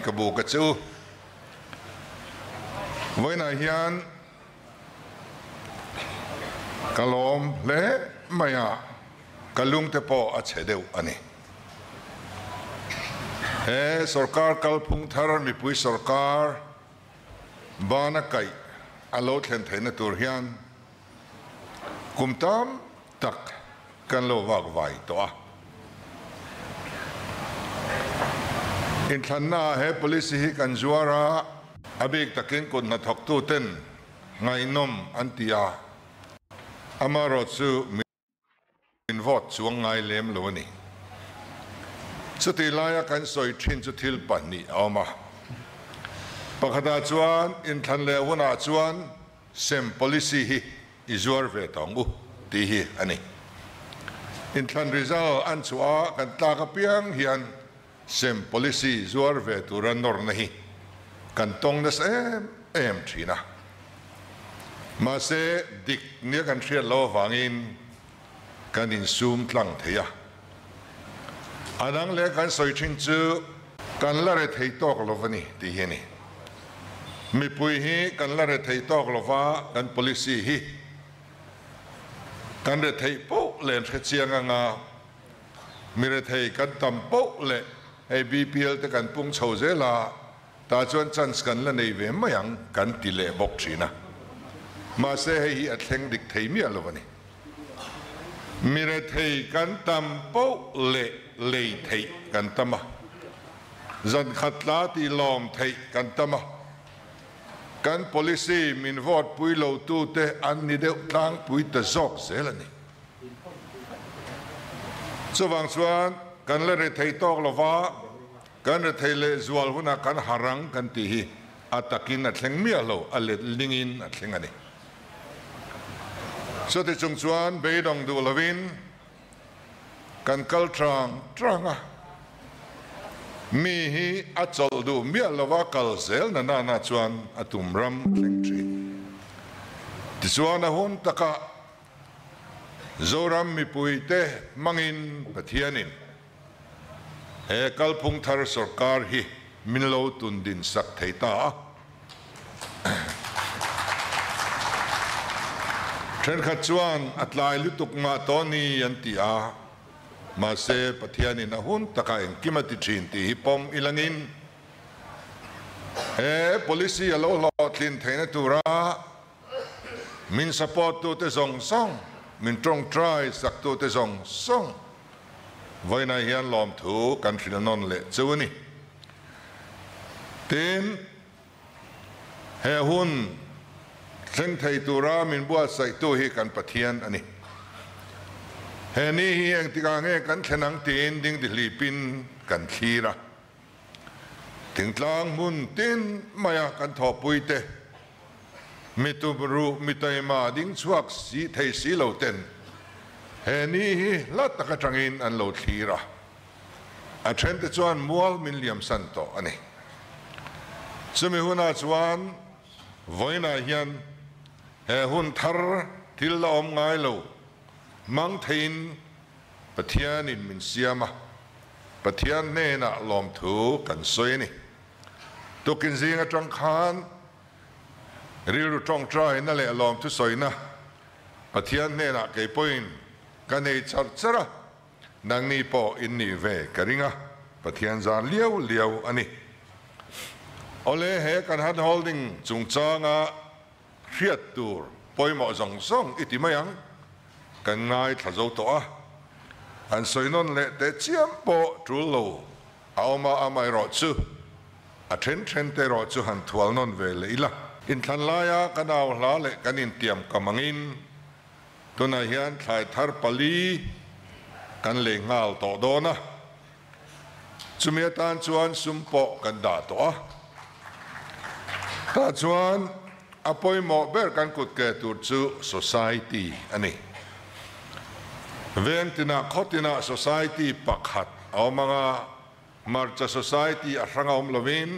kabu ka chu với này hian kalom le maya kalung te po a chedeu ani he sarkar kalphung thar mi pui sarkar bana kai alo thlen theina tur hian kumtam tak kan lo wak vai to a in thanna he policy hi kan zuara abik takin kun na thok tu ten ngai nom antia amaro chu min vot chuang ngai lem lo ni chuti laya kan soi thin chu thil pan ni awma pakhata chuan in than le wona chuan sem policy hi izuar ve tongu ti hi ani in than result an chua kan ta ka piang hian sem policy zuar ve turan nor nahi kan tong nas em thina ma se dik nia kan thriat lo wangin kan in sum tlang theya anang le kan soi thin chu kan la re thei tok lovani ti hi ni mi pui hi kan la re thei tok lova kan policy hi kan re thei po len chiang anga mi re thei kan tam po le ai BPL te kan pung chho zela ta chuan chance kan la nei ve mayang kan ti le bok thina ma se hi a thleng dik thei mi alovani mi re thei kan tam po le thei kan tama zan khatla ti lom thei kan tama kan policy min vot pui lo tu te an ni deuh tlang pui ta zok zelani chuwang chuan kan le re thei tok lova kan re thei le zual huna kan harang kan ti hi atakin a thleng mi alo a le lingin a thleng ani so te chung chuan beidong du lovin kan kal tranga mi hi a chol du mi alova kal zel na na chuan atum ram thleng tri ti chuan a hun taka zoram mi puite mangin pathianin he kalphung thar sarkar hi minlo tundin sak theita then khat chuan atlai lutuk ma toni antia ma se pathianin a hun taka en kimati thin ti hi pom ilangin he policy alo lo thlin theina tura min support tu te zong song min trong try sak tu te zong song vai na hian lom thu kan thil non le chuani tin he hun thleng thei tura min bua sai tu hi kan pathian ani he ni hi ang tika nge kan thlenang tin ding di lipin kan thira tingtlang mun tin maya kan thopui te mitubru mitaima ding chuak si thei si lo ten he ni hi la taka tangin an lo thira a then te chuan mual min liam san to ani chumi huna chuan voina hian he hun thar til la om ngai lo mang thein pathian in min siama pathian ne na lom thu kan soi ni tukin zinga tang khan rilu tong trai na le lom thu soi na pathian ne na ke point kan ei char chara nang ni po in ni ve karinga pathian za liao ani ole he kan han holding chung changa riat tur poimo zong song iti mayang kan ngai thazo to a an soinon le te chiam po trulo auma amai ro chu a then te ro chu han thual non ve le ila in than laya kanaw hla le kanin tiam kamangin tuna hian thlai thar pali kan le ngal to do na chumia tan chuan sumpo kan da to a ta chuan apoi mo ber kan kut ke tur chu society ani veng tina khotina society pakhat aw manga marcha society aranga om lovin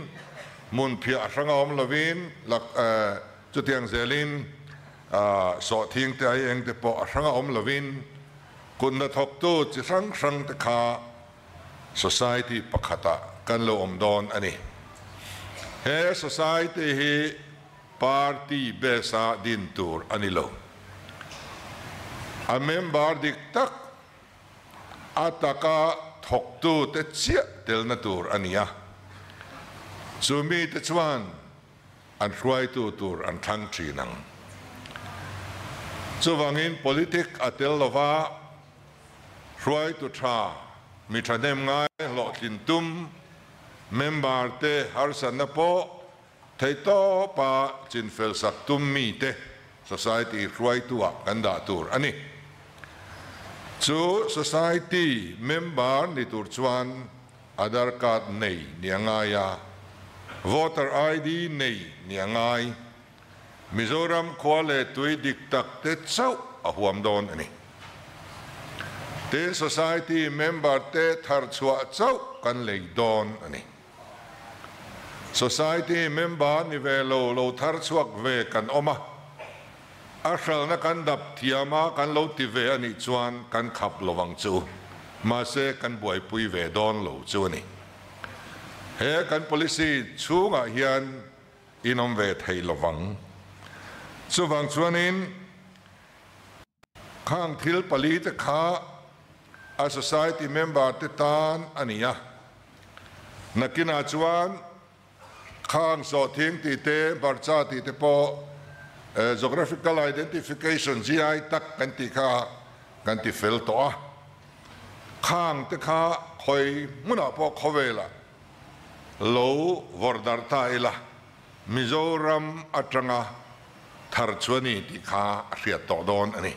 mun phia aranga om lovin lak chutiang zelin so thing te ai eng te po aranga om lovin kun na thok tu chi sang te kha society pakhata kan lo om don ani he society hi party besa din tur anilo a member dik tak ataka thok tu te chia tel na tur ania chumi te chuan an hruai tu tur an thang thi nang chuwangin politik atel lova hruai tu tha mi thanem ngai lo tin tum member te harsan na po thei to pa chin fel sak tum mi te society hruai tu a kan da tur ani chu society member ni tur chuan Aadhaar card nei niangaya voter ID nei niangai Mizoram khwale tui dik tak te chau a huam don ani ten society member te thar chua chau kan lei don ani society member ni velo lo thar chuak ve kan oma a hral na kan dap thiama kan lo ti ve ani chuan kan khap lowang chu ma se kan buai pui ve don lo chu ani he kan policy chunga hian inom ve thei lowang chuwang chuanin khang thil pali te kha a society member te tan ania nakina chuan khang so thing ti te barcha ti te po geographical identification GI tak kan ti kha kan ti fel to a khang te kha khoi muna po khowela lo vordar ta ila Mizoram atanga thar chuani ti kha ria to don ani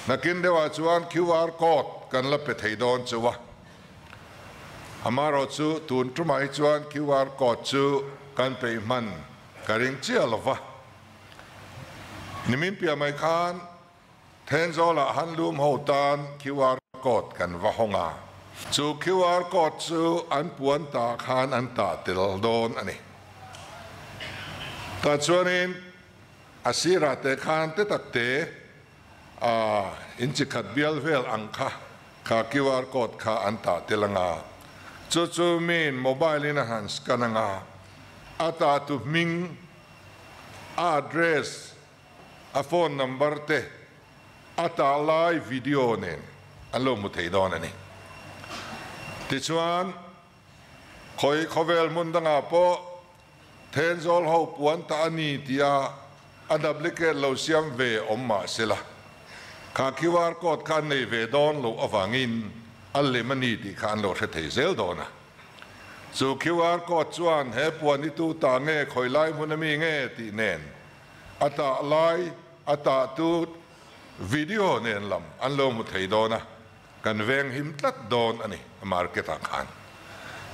nakin dewa chuan QR code kan la pe thei don chuwa amaro chu tun tumai chuan QR code chu kan pe man karing chialova nimin pia mai khan tenzola handlum hotan QR code kan va honga chu QR code chu an puan ta khan an ta tel don ani ta chuanin asira te khan te tak te inchi khat bial vel angkha kha QR code kha an ta telanga chu min mobile in hands kananga ata tu ming address a phone number te ata live video nen alo mu thei don ani ti chuan khoi khovel mundanga po tenzol ho puan ta ani tia adablike lo siam ve omma sela kha QR code khan nei ve don lo awangin alle mani ti khan lo the thei zel dona so QR code chuan he puan tu ta nge khoi lai munami nge ti nen ata lai ata tu video nen lam an lo mu thei dona kan veng him tlat don ani market a khan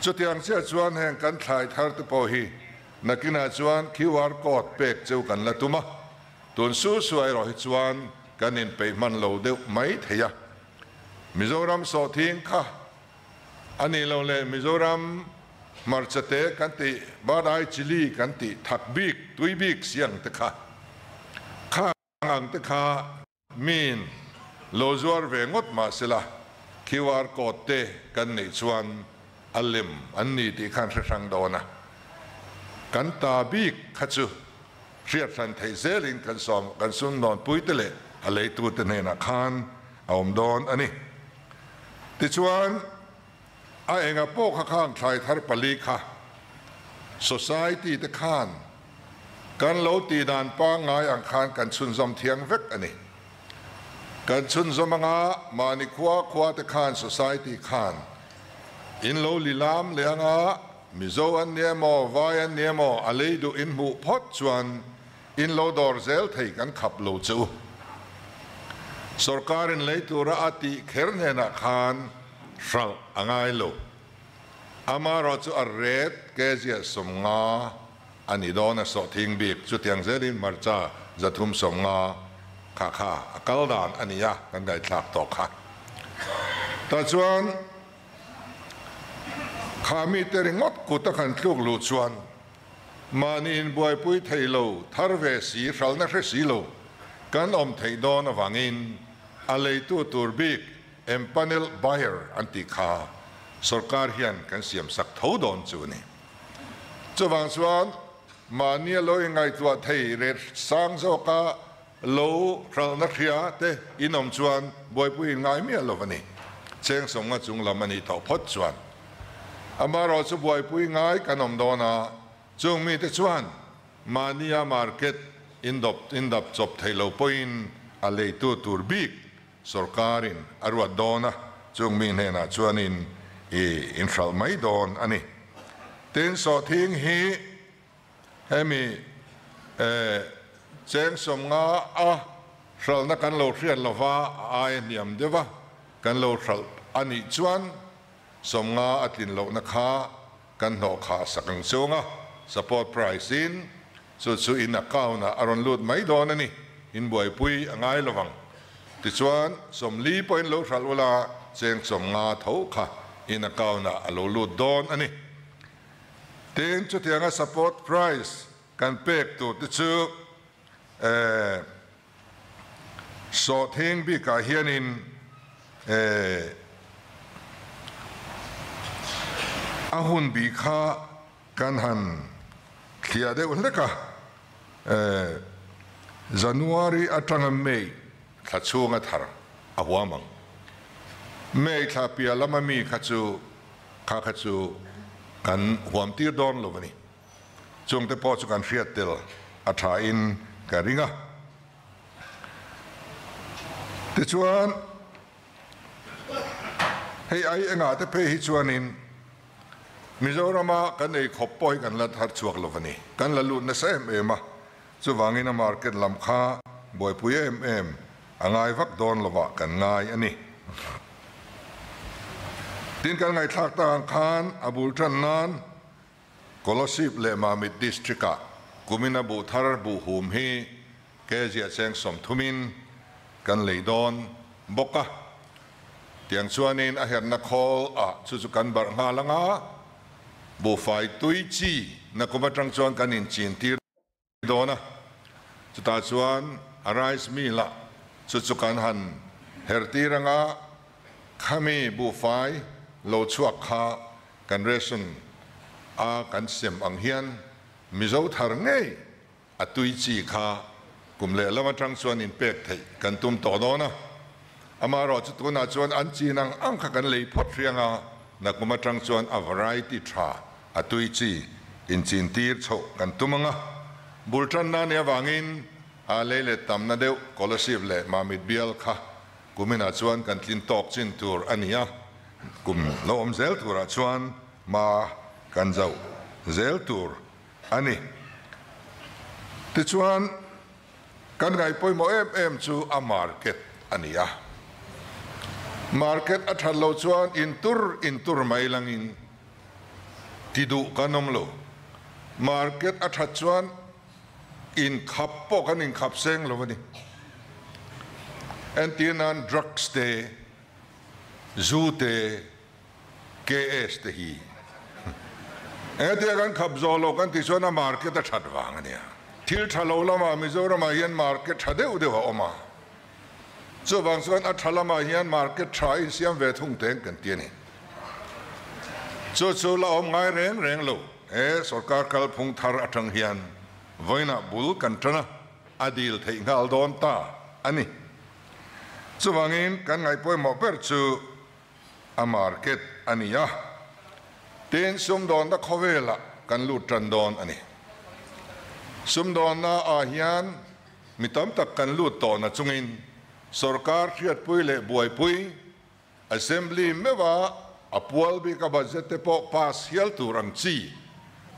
chutiang sia chuan heng kan thlai thar te po hi nakina chuan QR code pek cheu kan la tuma tun su suai ro hi chuan kanin pe man lo deuh mai theya Mizoram so thing kha ani lo le Mizoram marchate kan ti badai chili kan ti thak bik tui bik siang te kha khang te kha min lo zuar ve ngot ma sela QR code te kan nei chuan alim anni ti khan sang dona kan ta bik khachu riat san thei zelin kan som kan sun non puitele alei tu te ne na khan aum don ani ti chuan a enga po kha khang thlai thar pali kha society te khan kan lo ti dan pa ngai ang khan kan chun zom thiang vek ani kan chun zom anga mani khwa te khan society khan in lo lilam le anga mizo an nemo vai an nemo alei du in mu phot chuan in lo dor zel thei kan khap lo chu sarkarin leitura ati kherne na khan shral angai lo amaro chu arret kezia somnga ani dona so thing bik chu tiang zelin marcha zathum somnga kha akaldan ania kan dai thlak to kha ta chuan khami teringot kuta khan thluk lu chuan manin buai pui theilo tharve si hral na hre si lo kan om thei don awangin alei tu turbik empanel buyer anti kha sarkar hian kan siam sak tho don chu ni cho vang xuan mà nia lối ngay tua thầy rệt sang zo cả lâu khảo nát khía te inom chuan bồi bùi ngay mía lo vani cheng song nga chung lam ani thọ phot chuan amaro chu bồi bùi ngay kanom dona chung mi te chuan mania market indop chop thei lo poin a lei tu tur bik sarkarin arwa dona chung mi ne na chuanin infral mai don ani ten so thing hi hemi cheng som nga a hral na kan lo hrian lova ai niam dewa kan lo hral ani chuan som nga atlin lo na kha kan no kha sakang chunga support price in chu in account na aron lut mai don ani in boi pui angai lowang ti chuan som li point lo hral wala cheng som nga tho kha in account na alo lut don ani ten chu tianga support price kan pek tu ti chu so thing bi ka hianin ahun bi kha kan han thia de uleka January atanga May thachunga thar awamang May tha pia lama mi khachu kan huam tir don lovani chung te po chu kan hriat tel a tha in ka ringa te chuan hei ai enga te pe hi chuanin Mizorama kan ei khoppoi kan la thar chuak lovani kan la lut na sem ema chu wangin a market lam kha boi pui em angai vak don lova kan ngai ani tin kan ngai thak tang khan abul tran nan kolosip le mamit districta kumina bu thar bu hum hi kezia cheng som thumin kan leidon boka tiang chuanin a herna khol a chu kan bar nga langa bu fai tui chi na kuma tang chuan kan in chin tir dona chu ta chuan arise mi la chu kan han hertiranga khami bu fai lo chuak kha kan reson a kan sem ang hian mizo thar ngei a tui chi kha kumle lama tang chuan in pek thei kan tum to dona amaro chu tuna chuan an chi nang ang kha kan lei phot rianga na kuma tang chuan a variety tha a tui chi in chin tir chho kan tumanga bultan na ne wangin a lele tamna deu kolosiv le mamit bial kha kumina chuan kan tlin tok chin tur ania kum lo om zel tur a chuan ma kan zau zel tur ani ti chuan kan ngai poi mo em chu a market ania market a thalo chuan in tur mai langin tidu kanom lo market a that chuan in khap po kan in khap seng lo ni antinan drugs te zoo te ks te hi ete kan khap zo lo kan ti chuan a market a that wang ania thil thalo lama Mizoram hian market thade udewa oma chu wang chuan a thalama hian market thai siam ve thung teng kan ti ni chu la om ngai reng lo sarkar kal phung thar athang hian voina bul kan tana adil thei ngal don ta ani chu wangin kan ngai poi mo per chu a market ania ten sum don da khowela kan lu tran don ani sum don na a hian mitam tak kan lu to na chungin sarkar thiat pui le buai pui assembly mewa apual bi ka budget te po pas hial turang chi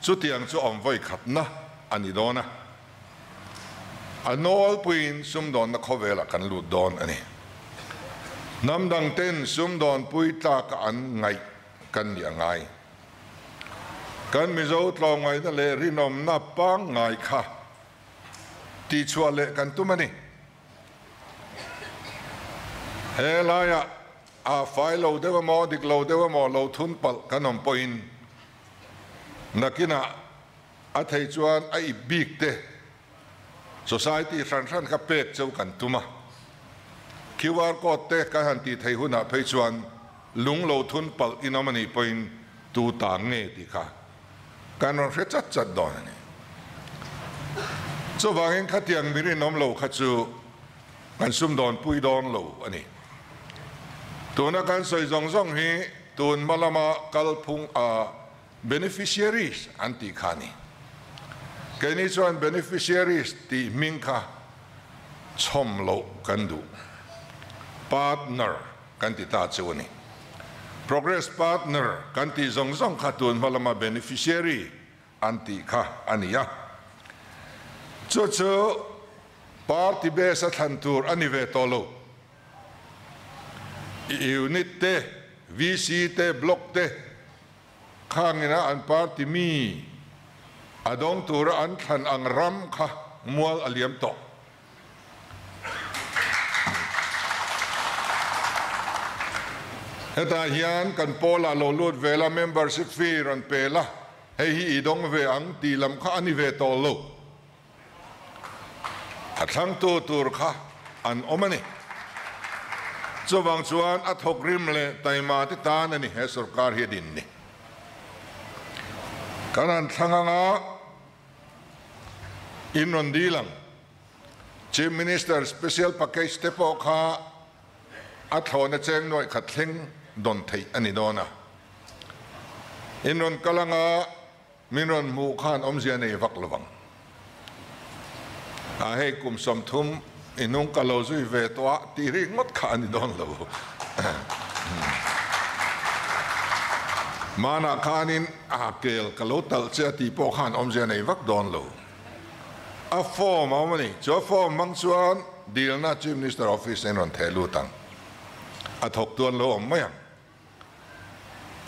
chu tiang chu om voi khat na ani dona anol puin sum don na khowela kan lu don ani namdang ten sum don pui ta ka an ngai kan ni angai kan mizo tlong ngai da le rinom na pang ngai kha ti chua le kan tumani he la ya a fai lo dewa mo dik lo dewa mo lo thun pal kanom poin nakina a thei chuan a i big te society san ka pek chau kan tuma QR code te ka han ti thei huna phei chuan lung lo thun pal inomani poin tu ta nge ti kha การรองเรียจัดจัดดอนนี่เจ้าว่าเองขัดยังมีเรื่องน้ำโลขัดจูการซุ่มดอนปุยดอนโลอันนี้ตัวนักการใส่จงจงฮีตัวมาลามากัลพุงbeneficiaries อันที่ขานี่แค่นี้ส่วน beneficiaries ที่มิงค่ะชมโลกันดู partner กันที่ตาจูนี่ progress partner กันที่จงจงค่ะตัวมาลามา beneficiary อันที่ค่ะอันนี้อะจู่ๆ party base ทันตูร์อันนี้เวทโลunit เต VC เต block เตข้างนี้นะอัน party มีอดองตัวอันทันอังรำค่ะมัวอเลียมโตเหตุฮิอันกันโพลาโลลูดเวลา membership fee รันเปล่าให้ฮีดงเวอังตีลำค่ะอันนี้เวทโลทั้งตัวค่ะอันอมันนี่จวังชวนอัฐกริมเลยแต่มาที่ตานี่ให้สุรการเฮดินนี่การนั้นทั้งงาอินวันดีลัง Chief Minister Special Package เตปอค่ะอัฐวนเจงหน่วยขัดเล่งดนไทยอันนี้โดนะอินวันกลังมินวันมูขานอมเสียในวักระวังให้กลุ่มสมทุมอินุงกะโลซุยเวตัวตีริงดขานิดอนโลมานาคานินอาเกลกะโลตัลเจตีโปขานอมเจในวักดอนโลอาฟอร์มเอามานี่จ้าฟอร์มมังสวนดีลน่าจิมนิสเตอร์ออฟฟิศในนนเทลูตังอาทกตัวโลไม่ยัง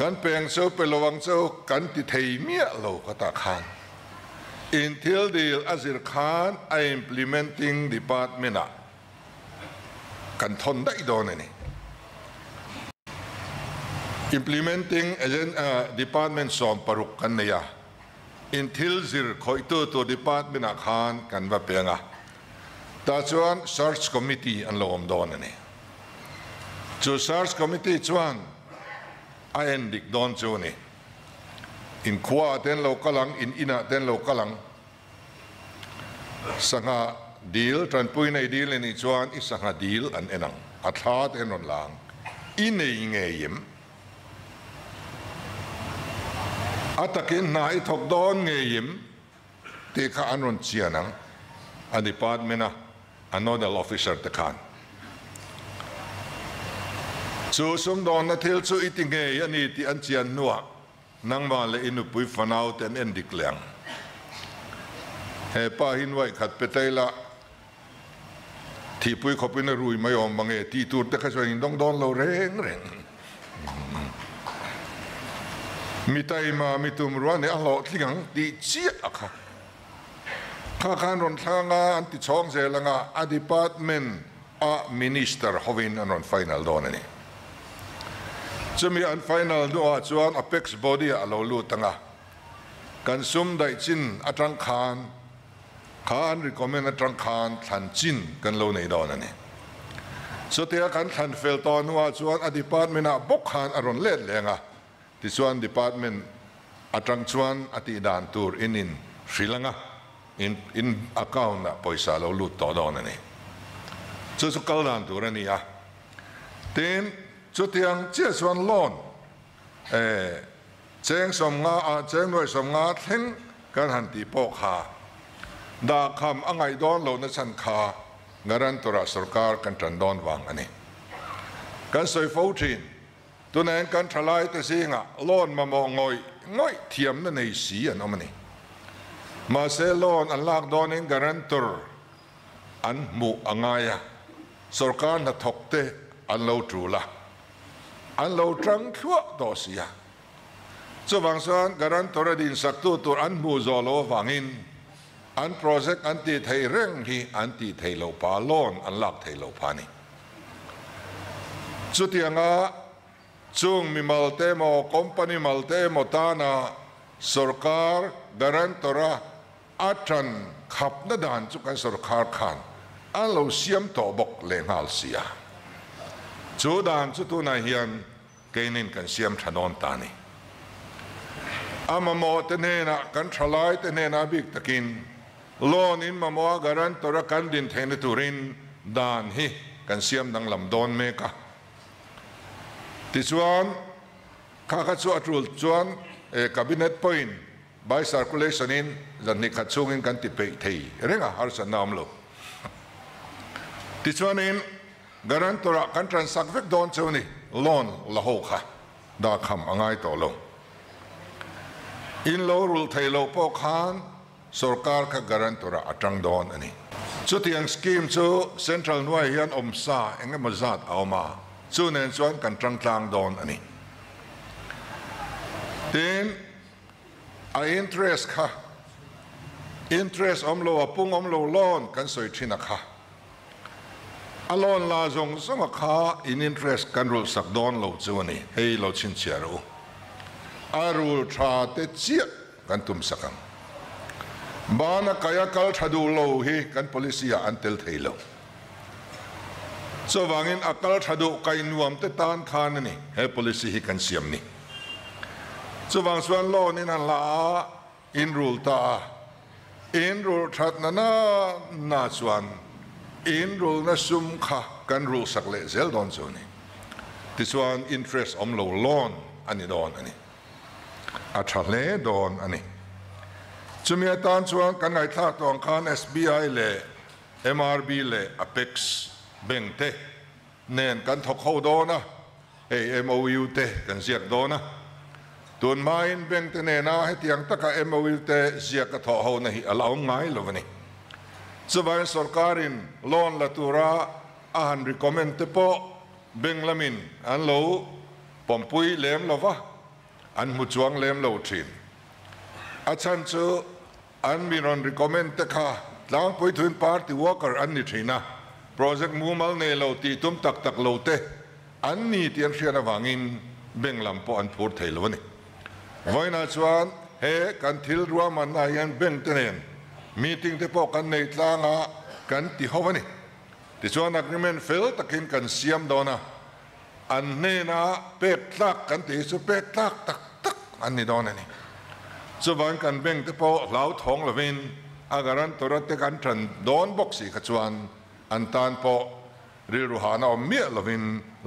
กันเปลี่ยนเจ้าเป็นระวังเจ้ากันติเทียเมียโลกตาคานUntil deal Azir Khan implementing department กันทนได้โดนนี่ implementing department สอนปรุกกันเนี่ย until Zir คอยตัว department Khan กันว่าเปียงแต่ชวน search committee อันลมโดนนี่จู search committee ชวนดิกโดนจูนี่อินขวาเต้นโลกลังอินอินาเต้นโลกลังสังหาดีลตรันปุยในดีลนี่จวนอิสังหาดีลอันเอ็นังอัฐาเต้นนนลางอินเองเงียมอัตกินนายทกดอนเงียมที่ข้าอันนนเชียนังอันดีพาร์ตเมนะอันโนเดลออฟฟิเซอร์ตะคานจูสมดอนนัทเทลจูอิติเงียนี่ที่อันเชียนนัวนังมาเลยอินุปุยฟันเอาแต่เอ็นดิกเลียงเฮป้าหินไว้ขัดเปเตละที่ปุยขบินรุยไม่ยอมบังเอที่ตูดแต่ข้าชวินต้องโดนเราเร่งมีไตมามีตุมรัวเนี่ยเราที่ยังดีเจี๊ยบค่ะข้าการรอนทางอันที่ช่องเซลังอาดิพาร์ตเมนต์มินิสเตอร์ฮวินอันรอนไฟนัลโดนนี่จะมีอันไฟนัลด้วยจวนอเพ็กซ์บอดี้เราลู่ตั้งกันซุ่มได้จินอัตรังคานรีคอมเมนต์อัตรังคานทันจินกันเราในดอนนี่สุดท้ายกันทันเฟลตอนว่าจวนอดีพาร์ตเมนต์บุกคานอารอนเล็ดเลยที่จวนดีพาร์ตเมนต์อัตรังจวนอติดานตูร์อินศิลังอินอากาวนต์ปอยซาเราลู่ต่อดอนนี่สุดกัลดานตูร์นี่เต็นจุดยังเจ้าส่วนล้นเจ้งสมงาเจ้งหน่วยสมงาทิ้งกันหันตีโปกาดาคำอังไงดอนเหล่านั้นสันคางารันตุระสุรการกันจันดอนวางอันนี้กันสวยฟูจินตัวนั้นกันทลายแต่สิ่งล้นมามองง่อยเทียมนั่นในสีอันนั้นนี่มาเซลอนอันลากดอนเองการันตุรอันมุอังไงสุรการนัทกเตอันเลวจูละอันเราจังทั่วดอเสียส่วนบางส่วนการันตัวดินสักตัวอันมูโซโลฟังอินอันโปรเจกต์อันที่ไทยเร่งที่อันที่ไทยเราพาล้นอันลักไทยเราพานี่สุดที่งาจุงมีมัลเตโมคอมพานีมัลเตโมตานาสุรการการันตัวอาจารย์ขับนัดานจุกันสุรการขันอันเราเสียมต่อบกเลงฮัลเซียจูดานจุตุนายฮิอันเกนินกันเสียมถนนตานี Amamo tenena kan thalai tenena big takin loan in mamo garantora kan din thene turin dan hi kan siam dang lam don me ka tichuan kha chu atul chuan cabinet point by circulation in zan ni khachung in kan ti pe thei renga har san nam lo tichuan in garantora kan transact vek don chuni loan la ho kha da kham angai to lo in lo rule thei lo po khan sarkar ka garantora atang don ani chutiang scheme chu central nuai hian omsa enge mazat awma chu nen chuan kan tlang don ani tin a interest kha interest omlo apung omlo loan kan soi thina kha alon la zong zong kha in interest kan rule sak don lo chu ani hei lo chin chiaro arul tha te chia kan tum sakang bana kaya kal thadu lo hi kan policy a antel theilo so wangin akal thadu kai nuam te tan khan ni he policy hi kan siam ni so wang swan lo ni na la in rule ta in rule that na swan in rule na sum kha kan rule sak le zel don so ni this one interest om lo loan ani don ani a thale don ani chumia tan chuan kan ngai thla tong khan SBI le MRB le Apex bank te nen kan thok ho do na MOU te kan ziak do na tun main bank te ne na he tiang taka MOU te ziak ka tho ho na hi alaw ngai lo ni chuwai sarkarin loan la tura ahan recommend te po bank lamin an lo pompui lem lova an mu chuang lem lo thin achan chu an miron recommend te kha tlang poi thuin party worker an ni thina project mumal ne lo ti tum tak tak lo te an ni tian hrian awangin benglam po an phur thei lo ni voina chuan he kan thil ruam an na yan beng te nen meeting te po kan nei tlanga kan ti howani ti chuan agreement fail takin kan siam dona an ne na pek tlak kan ti su pek tlak tak tak an ni dona ni chuan kan beng te po lau thong lovin agaran torat te kan tran don boxi kha chuan an tan po riruhana o mia lovin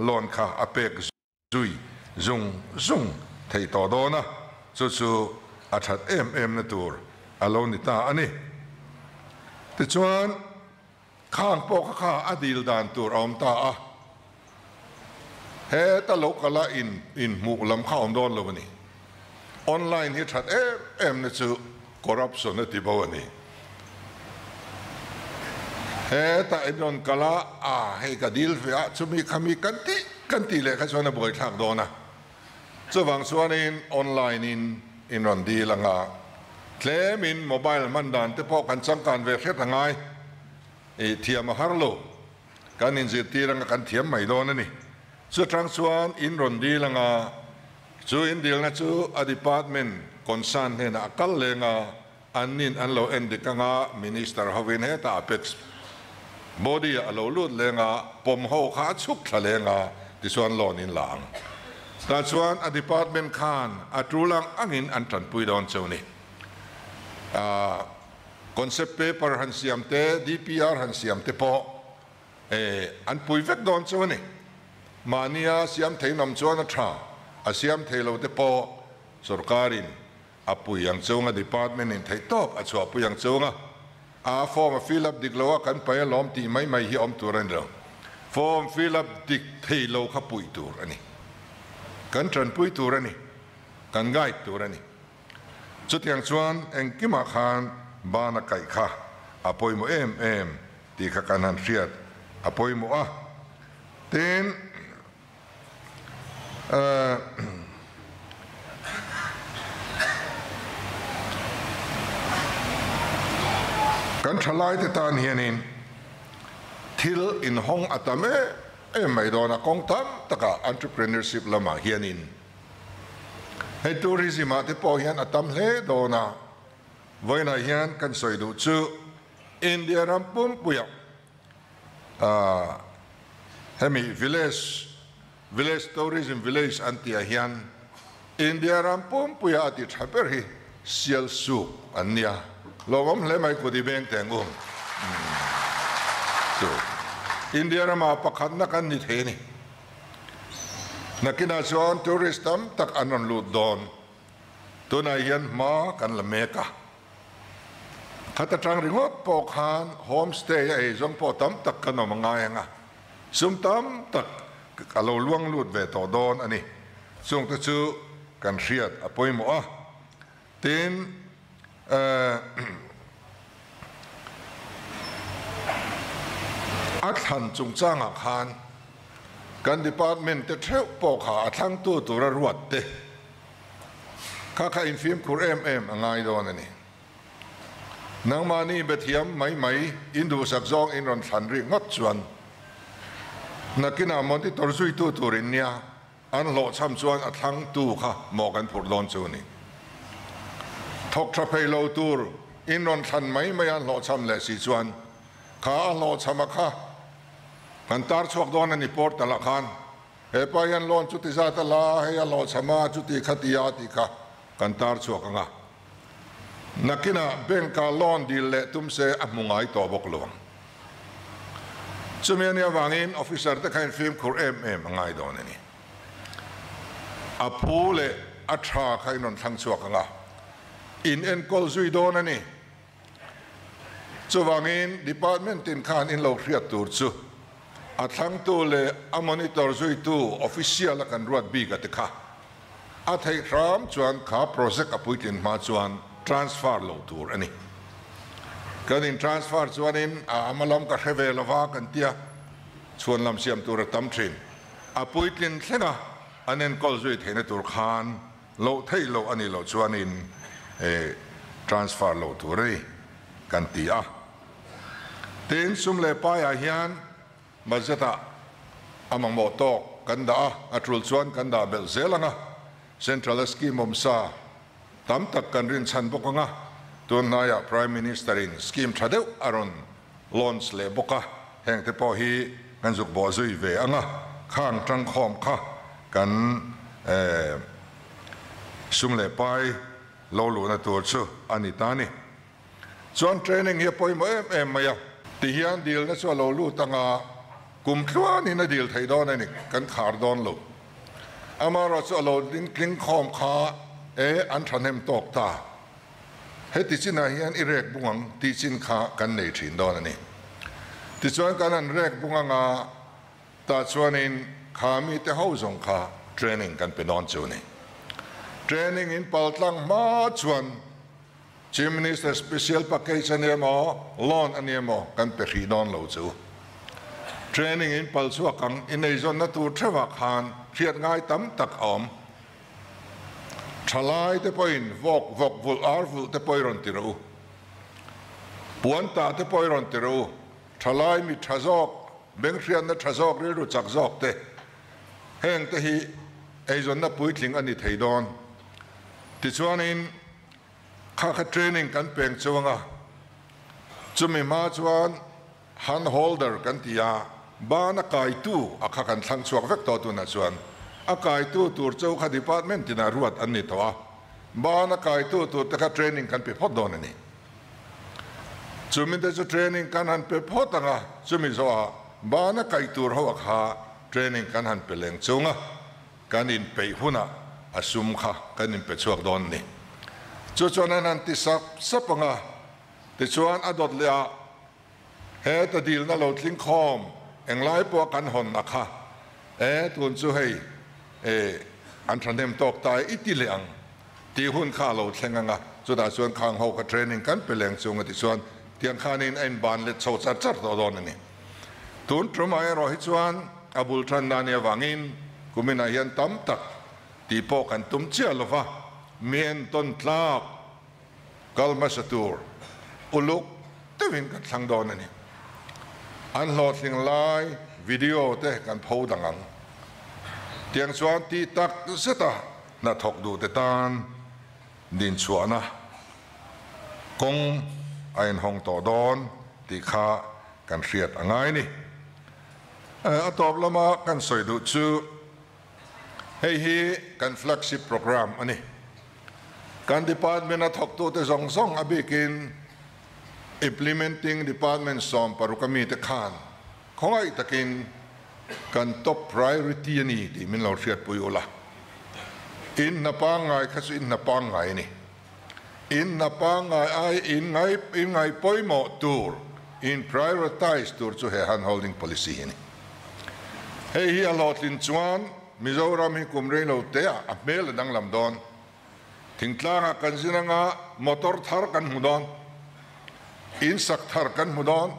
lon kha apek zui zung zung thei to dona chu athat em na tur alon ni ta ani ti chuan khang po kha adil dan tur om ta a he ta lo kala in mu lam kha om don lo ni online hi that em na chu corruption na ti bo ni he ta edon kala a he ka dil fe a chumi khami kan ti le kha chona boi thak do na chuwang chuan in online in ron di langa claim in mobile man dan te po kan chang kan ve khet angai e thiam har lo kan in zir ti ranga kan thiam mai do na ni chu tang chuan in ron di langa chu in dil na chu a department concern he na kal lenga anin an lo en de kanga minister hovin he ta apex body a lo lut lenga pom ho kha chuk thla lenga ti chuan lon in lang ta chuan a department khan a trulang angin an tran pui don choni concept paper han siam te DPR han siam te po an pui vek don choni mania siam theinam chuan a tha a siam theilo te po sarkarin a pui yang chunga department in thei top a chua pui yang chunga a form fill up diglowa kan pa lom ti mai hi om turan ro form fill up dik theilo kha pui tur ani kan tran pui tur ani kan gai tur ani chutiang chuan engkima khan bana kai kha apoi mo em ti kha kanan riat apoi mo a ten kan thalai te tan hianin thil in hong atame mai dona kong tam taka entrepreneurship lama hianin he tourism ate po hian atam hle dona voina hian kan soidu chu India rampum puya hemi village tourism village antia hian อินเดียรำปุ่มปุยอาติทับเปรีเซียลสุกอันเนี้ยเราผมเลยไม่คุยเบงแต่งสุอินเดียรำมาประคันนักนิเทนี่นักกินอาชวนทัวริสต์ตักอันนลุดดอนตัวนายยันมากันละเมกะขัดจังริงอดปอกฮันโฮมสเตย์ไอ้จงปอตั้มตักกันออกมาไงอ่ะซุ่มตั้มตักกะเราล่วงลุดเวทอดอนอันนี้ส่งตะชูกันเชียดอภัยมัวทีนอัฐันจงจ้างอาคารกันดีพาร์ตเมนต์เทปอกหาทั้งตัวรวดเตะข้าอินฟิล์มคูเอ็มง่ายโดนนี่นังมานี่เบทียมไม่อินดูสักซองอินรอนสันริงดชวนนักกินอามอนที่ตัวซุยตัวรินเนี่ยอันโหลดช้ำชวนอัดทั้งตู้ค่ะหมอกันผุดโดนชวนี่ทกทรัพย์โลตูร์อินรอนสันไม่อันโหลดช้ำเลยสิชวนข้าอันโหลดช้ำค่ะกันตาร์ชวกโดนนี่ปอร์ตละคันเฮปายันโลนจุติซาตลาเฮียโหลดช้ำจุติขติยาติค่ะกันตาร์ชวกงะนักกินเบงกาลอนดีเละตุ้มเสอมุงไอตัวบกลวงสมัยนี้วางอินออฟฟิเซอร์ตะขันฟิล์มคูเอ็มง่ายโดนนี่อภูเละอัตราใครนนทั้งชวกงะอินเอ็นกอลซุยโดนนี่จะวางอินดีพาร์ตเมนต์ตินคานอินโลเครียตูร์ซูอัทั้งตัวเละอมอนิเตอร์ซุยตัวออฟฟิเชียลกันรวดบีกัติค่ะอัฐิรามชวนข้าโปรเจกต์อภิตินมาชวน transfer โลตูร์อันนี้กันอิน transfer ชวนอินมาล้อมกับเฮเวลวากันเตียชวนลำเสียมตัวระตั้มทรินอภิตินเช่นอันนั้นก็จะเห็นตัวขานโลเทโลอันนี้โลชวนอินtransfer โลตูร์กันเตียทีนสุมเลปายฮิanมาเจตาอามังโมโตกันดาอัตรุลชวนกันดาเบลเซลังะCentral Scheme มซาตั้มตักกันรินชันบกงะตัวนายPrime Minister in Scheme ทัดเดวอารอนลอนส์เลบกะแห่งเทปฮีกันจุกบ่อซุยเวงะข้างจังคอมค่ะกันซุมเลไปโลลูนตัวชูอันนี้ตานี่ส่วนเทรนนิ่งเฮียปอยมามายาที่เฮียนดีลนั่นส่วนโลลูตั้งกุมทัวนี่น่ะดีลไทยดอนนี่กันขาดดอนโลอามาเราจะโหลดลิงคลิงคอมขาอันทันเฮมตอกตาเฮติชินาฮิอันอิเรกบุงังติชินขากันในถิ่นดอนนี่ติชวนกันอันเรกบุงังตาชวนินขามีแต่เฮาส่งขาเทรนนิ่งกันเป็นนอนจูนี่เทรนนิ่งอินปัลตังมาชวนชิมินิสเตอร์สเปเชียลแพ็กเกจอันนี้มอลอนอันนี้มอกันเป็นขีดอนโลจูเทรนนิ่งอินปัลสวกังอินในส่วนนั้นตัวเทวะขานเขียดง่ายตั้มตักอมทลายเตปอยน์วอกวุลอาร์วุลเตปอยรอนติรูปวนตาเตปอยรอนติรูทลายมีทะซอกเบงเขียนนั้นทะซอกเรื่องจักซอกเตแห่งเตฮีไอจนนับปุยทิ้งอันนี้ไทยดอนติชวนินข้าเทรนนิ่งกันเปล่งชวงะจุมีมาชวนฮันโฮลเดอร์กันที่ยาบ้านกายตู้อาคากันทั้งช่วงเวกตัวนั้นส่วนอากายตู้ตัวเจ้าข้าดีพาร์ตเมนต์ที่น่ารวดอันนี้ตัวบ้านกายตู้ตัวแต่ข้าเทรนนิ่งกันไปพอดโดนนี่จุมินแต่จะเทรนนิ่งกันหันไปพอดตั้งจุมินว่าบ้านกายตู้เขาข้าเทรนนิ่งกันหันไปเลี้ยงจงกันอินไปหุ่นอาสุมข้ากันอินไปช่วงโดนนี่จุดนั้นที่สับงที่ชวนอดเลียเฮตดีลนั่นเราทิ้งคอมเอ็งไล่พวกกันหอนนะคะทุนช่วยอันทันเดมตกตายอิติเลียงตีหุ่นข้าเราเชงงะสุดาส่วนข้างเขาก็เทรนนิ่งกันไปเลี้ยงจงที่ส่วนเตียงข้านินเอ็นบานเล็ดโซจัดตัวโดนนี่ทุนทรมายรอฮิจวนอับุลทันดานีวังอินกุมินายันตั้มตักตีโปกันตุ้มเชี่ยลฟ้าเมียนต้นทลาบกัลมาสตูร์อุลุกเตวินกันสังโดนนี่อันโหลดสิ่งไลน์วิดีโอเตกันพูดดังเตียงสวนตีตักเสตาน่าถกดูเตตานดินสวนนะกงไอ้ห้องต่อดอนตีข้ากันเสียดง่ายนี่ตอบละมากันสวยดูชื่อ ให้ฮีกัน flagship program อันนี้การ department นัทกตัวแต่สองอภิกิน implementing department สอมปรุกมีตะขานของไอ้ตะกินกัน top priority นี่ที่มันเราเสียดปุยโอละอินนับปังไงข้าศึกอินนับปังไงนี่อินนับปังไงไออินไงปอยหมอตัวอิน prioritize ตัวจู่เหตุ holding policy นี่เฮียหลอดลินจวนมิโซรามิคุมเรนเอาเตะอับเมลดังลำดอนถึงกลางกันสินะงามอเตอร์ทาร์กันมุดอนอินสักทาร์กันมุดอน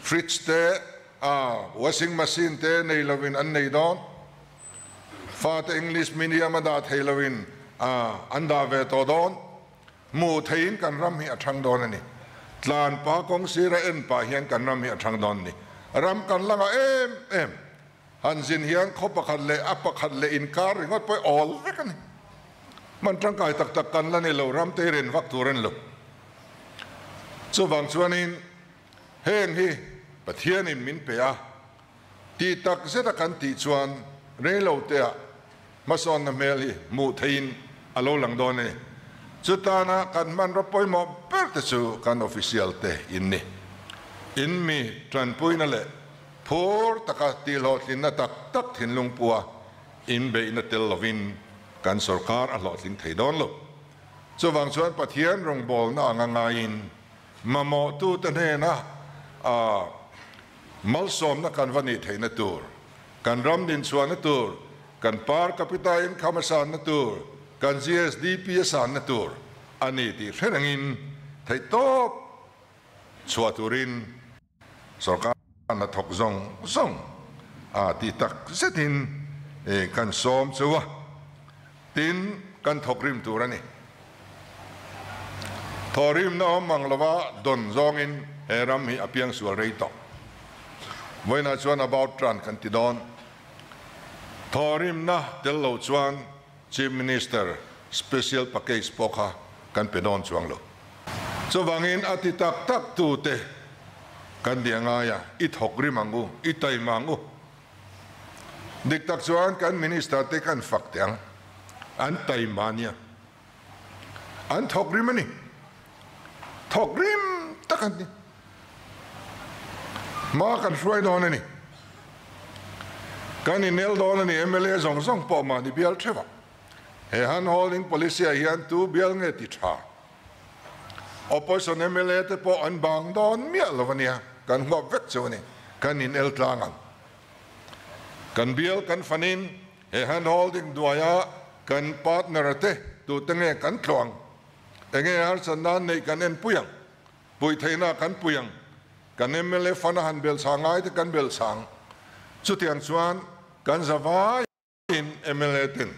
ฟริชเตะwashing machine เตะในลวินอันในดอนฟาตอังกฤษมินิอามาดาเทลวินอันดาเวตอดอนมูเทียนกันรำให้อัชังดอนนี่ลานปากงศิระเอ็นปาเฮียนกันรำให้อัชังดอนนี่รำกันละเอ็มฮันซินเฮียนเขาประคันเละอัปประคันเละอินการ์งดไปออลเวกันมันร่างกายตักกันแล้วนี่เรารำเตเรนวักตัวเรนลูกส่วนบางส่วนนี้เฮงฮีปะเทียนินมินเปียตีตักเสดกันตีชวนเรนเราเตะมาสอนน้ำเมลีมูทินอโลหลังโดนนี่สุดท้ายนะกันมันรับไปหมดเปิดสู่กันออฟฟิเชียลเตะอินนี่อินมีตรันปุยนั่นแหละพูดตะกัตีหลอดลินนัตักตักถินลงปัวอินเบย์นัตเตลวินการสกัดหลอดลินไทยดอนลูกส่วนบางส่วนปะเทียนรงบอลน่างงายินมาโมตูตันเฮนะมัลสอมนักการวันนี้ไทยนัตตูร์การรำดินส่วนนัตตูร์การปาร์กัปิตาอินคามาสานนัตตูร์การ GSDP สานนัตตูร์อันนี้ที่เรื่องอินไทยโตสวัตุรินสกัดนัทกซงที่ตักเสถินกันสอมชัวตินกันทกริมตัวนี่ทอริมน้ำมังลวะดนซองอินเฮรัมฮีอภิยังสวรรค์ต่อไว้น่าชวน about ตรันกันติดอนทอริมนะเดลโลชวน Chief Minister Special Package ปกกันเป็นดอนชวงโลสว่างอินอติตักตักตูเตกันเดียงายอิทกริมังกูอิตัยมังกูเด็กตักชวนกันมินิสเตอร์เตกันฝักเตียงอันตัยมานียอันทกริมันนี่ทกริมตักันนี่มากันช่วยดอนนี่กันนี่เนลดอนนี่MLAสองปอมานี่เบียลเทวะเฮียน holding policy เฮียนตูเบียลเงติชาopposition MLA เตปออันบางดอนเมียลวันนี้กันหัวเวทเจ้านี่กันอินตลางังกันเบียลกันฟันินเฮียน holding ด้วยกันพาร์ทเนอร์เตตัวตั้งเงกันคลองแต่เงี้ยสันดานในกันเอ็นปุยังปุยไทยนากันปุยังกันMLAฟันหันเบลสางไงแต่กันเบลสางสุดที่อันส่วนกันสบายอินMLA ติน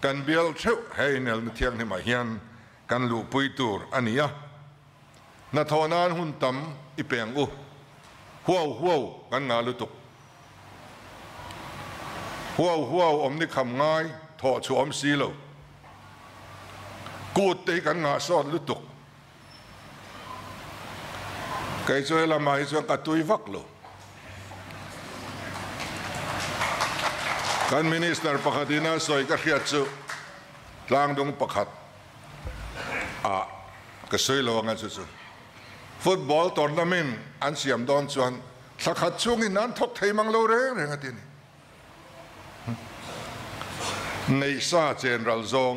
กันเบลเชื่อให้เนลเทียงให้มาเฮียนกันลูปุยตัวอันนี้นาทอนานหุ่นตั้มอีเปียงหัวกันงาลุตุกหัวอมนี่คำง่ายถอดชัวอมซีโลกูดตีกันงาสอดลุตุกใครช่วยละมาให้ช่วยกัดตุยฟักโลกันมินิสเตอร์ประคัดินาสอยกระเทียจูลางดงประคัดก็สวยโลงันสุดฟุตบอลทัวร์นาเมนต์อันเสียมดอนชวนสักขัดช่วงนั้นทกไทยมังโลเร่งที่นี่ในซาเจนรัลซอง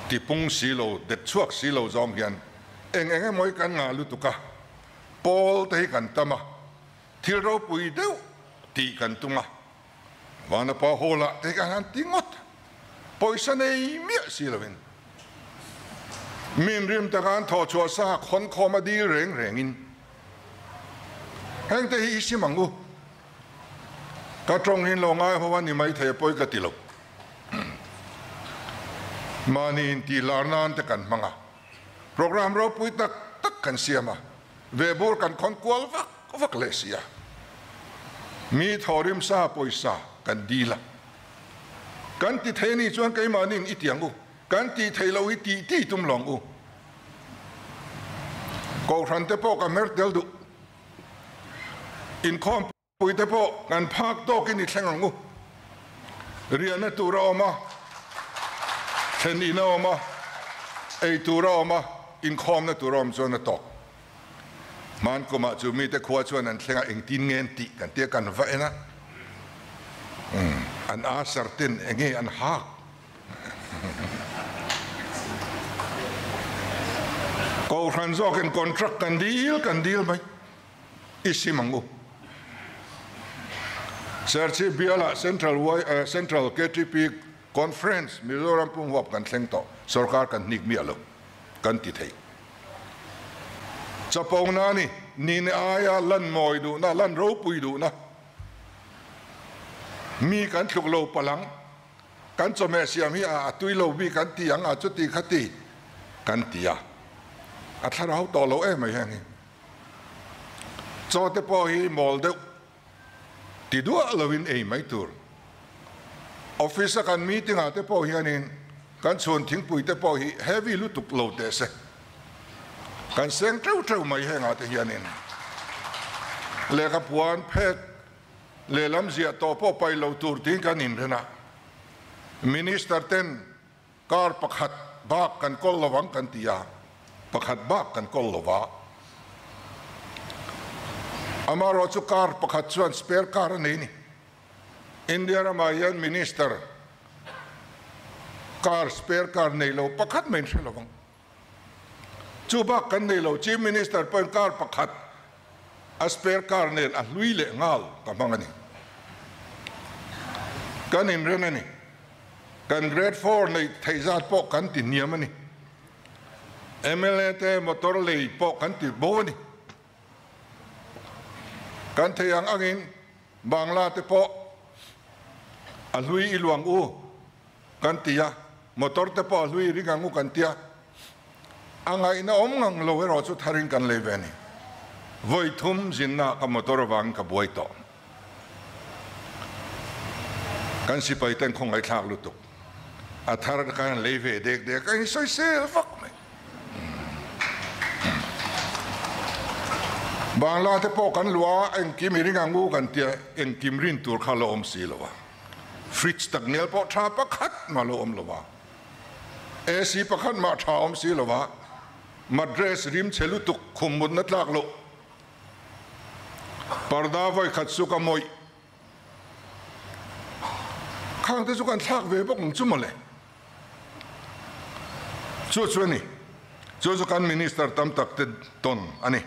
ที่ปุ่งสีโลเด็ดชวกสีโลซองกันเองมวยกันงาลุตุกะปอลเตกันตมาที่เราปุยเดียวตีกันตุงะวานาปาโฮละเตกันหันติงดปอยสันเอเมียสีโลวินมินริมตะการทอชัวซาคนคอมาดีเร่งอินแห่งแต่อิสิมังกูก็ตรงหินลงง่ายเพราะว่านี่ไม่เทปอยกติลกมานี่ตีลานานตะกันมังอ่ะโปรแกรมเราปุยตักกันเสียมาเวบูร์กันคนกวลวักเลเซียมีทอริมซาปอยซากันดีละกันติเทนี่ชวนไกมานี่อิเตียงกูกันตีไทยเราอิตีตุ้มหลงกูกอรันเตปกันเมร์เดลดูอินคอมปุยเตปกันพักโตกินอิแข่งหลงกู rian tura oma then ina oma ei tura oma in khom na tura om chuan na tok man kuma chu mi te khua chuan an thlenga eng tin ngen ti kan te kan va ena an a sartin enge an hak ko ran zok en contract kan deal mai isimangu serchi biala central KTP conference Mizoram pung wap kan thleng to sarkar kan nik mi alo kan ti thei chapong na ni ne aya lan moi du na lan ro pui du na mi kan thluk lo palang kan chome siam hi a tui lo mi kan ti ang a chuti khati kan tia a tharau to lo e mai hang cho te po hi mol de ti du lovin e mai tur office kan meeting a te po hianin kan chon thing pui te po hi heavy lu tuk lo te se kan seng treu mai hang a te hianin le ka puan phek le lam zia to po pai lo tur ting kan in rena minister ten kar pakhat bak kan kol lawang kan tia pakhat bak kan kol lawa amaro chu kar pakhat chuan spare car ni India ramayan minister car spare car nei lo pakhat men thlawang chu bak kan nei lo chief minister pen car pakhat a spare car nen a hlui le ngal ka mangani kan in renani kan grade 4 nei theizat po kan ti niamani MLA te motor lei po kan ti boni kan theyang angin bangla te po alhui iluang u kan tia motor te po alhui ringang u kan tia angai na omngang lo ro chu tharing kan leveni voi thum jinna ka motor wang ka boi to kan sipai ten khong ai thak lu tu a thar kan leve dek ai soi se fak me bangla te po kan lua en kim ringang u kan tia en kim rin tur kha lo om si lo wa fridge tak nel po tha pakhat ma lo om lo wa AC pakhat ma tha om si lo wa madras rim chelu tuk khum mun na tlak lo parda voi khatsu ka moi khang te chu kan thak ve bok chu mo le chu ni chu kan minister tam tak te ton ani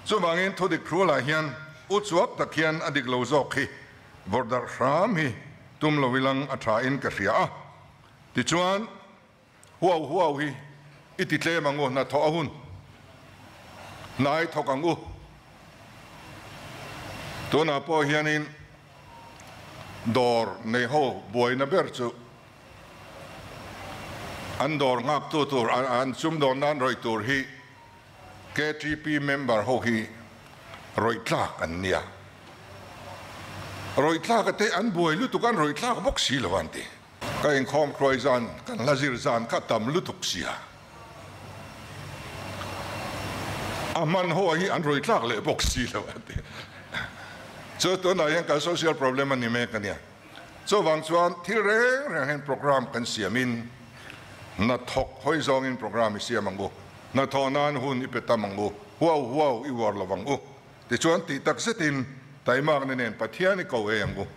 chu bangin thodik khrola hian uchuak tak hian adik lo zok hi border ram hi tum lo wilang atha in ka ria ti chuan huau hi iti tle mango na tho ahun nai thokangu to na po hianin dor nei ho boi na ber chu an dor ngap tu tur an chum don nan roi tur hi KTP member ho hi roi tlak an nia roi tlak te an boi lu tu kan roi tlak bok si lawanti ka in khom kroi zan kan lazir zan ka tam lu tuk sia aman ho hi an roi tlak le bok si lawanti so to na yang ka social problem ani me kania so wang chuan thil reng hen program kan siamin na thok hoi zong in program siamango na thonan hun ipetamango huau i war lawango ti chuan ti tak setin taimak nen pathiani ko eango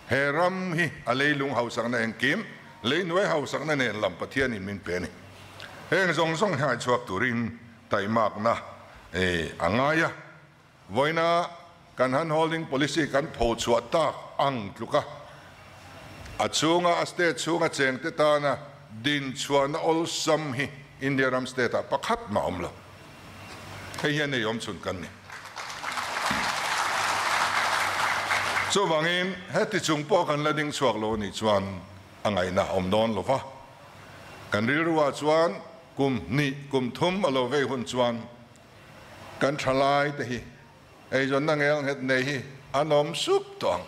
heram hi aleilung hausang na engkim leinoi hausang na nen lam pathiani min peni heng zong hai chuak turin taimak na angaya voina kan han holding policy kan pho chuat ta ang tluka achunga state chunga cheng te ta na din chuan ol sam hi India ram state a pakhat ma omlo hei hian nei om chun kan ni so wangin heti chung po kan lading chuak lo ni chuan angai na om don lo fa kan rilwa chuan kum thum alo ve hun chuan kan thalai te hi ei jon na ngel het nei hi anom sup tong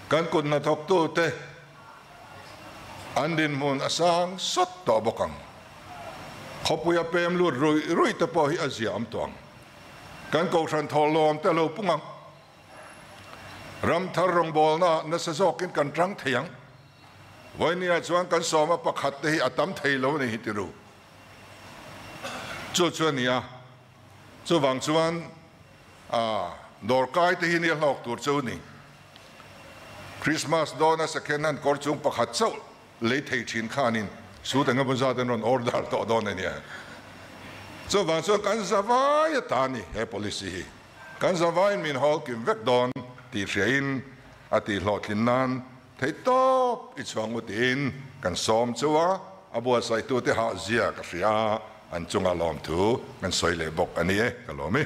kan kun na thok tu te andin mun asang sot to bokang khopuya pem lu rui te po hi aziam tong kan ko than tholom te lo pungang ram thar rong bol na sa zokin kan trang thiang วันนี้ชวนกันสอบมาประคัดที่อัตมไทยโลนี่ที่รู้จุดชวนนี้จุดวังชวนดอร์กายที่นี่หลอกตัวชวนนี่คริสต์มาสโดนสักแค่นั้นก่อนจุงประคัดเจ้าเลยที่ชินข้านินสู้แต่เงินบริษัทนั้นออร์ดาร์ต่อโดนเนี่ยจุดวังชวนกันสบายตานี่ให้ policy กันสบายมินฮอลกิมเวกโดนที่เชียนที่หลอดลินนั้นที่ตบอิจวังอุดินกันซ้อมจัวบัวใส่ตัวที่หาเสียกับเสียอันจงอารมณ์ถูกันสวยเลยบอกอันนี้กันหรอไหม